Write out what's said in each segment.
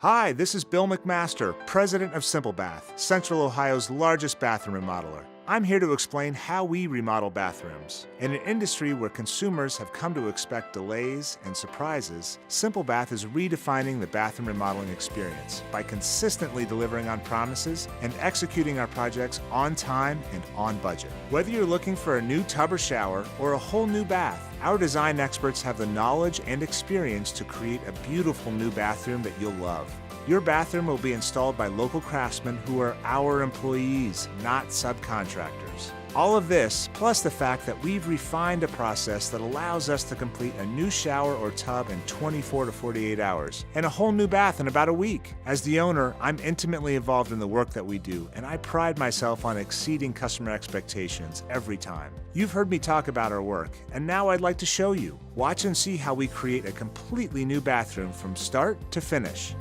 Hi, this is Bill McMaster, President of Simple Bath, Central Ohio's largest bathroom remodeler. I'm here to explain how we remodel bathrooms. In an industry where consumers have come to expect delays and surprises, Simple Bath is redefining the bathroom remodeling experience by consistently delivering on promises and executing our projects on time and on budget. Whether you're looking for a new tub or shower or a whole new bath, our design experts have the knowledge and experience to create a beautiful new bathroom that you'll love. Your bathroom will be installed by local craftsmen who are our employees, not subcontractors. All of this, plus the fact that we've refined a process that allows us to complete a new shower or tub in 24 to 48 hours, and a whole new bath in about a week. As the owner, I'm intimately involved in the work that we do, and I pride myself on exceeding customer expectations every time. You've heard me talk about our work, and now I'd like to show you. Watch and see how we create a completely new bathroom from start to finish.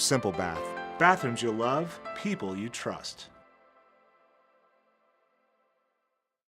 Simple Bath. Bathrooms you'll love, people you trust.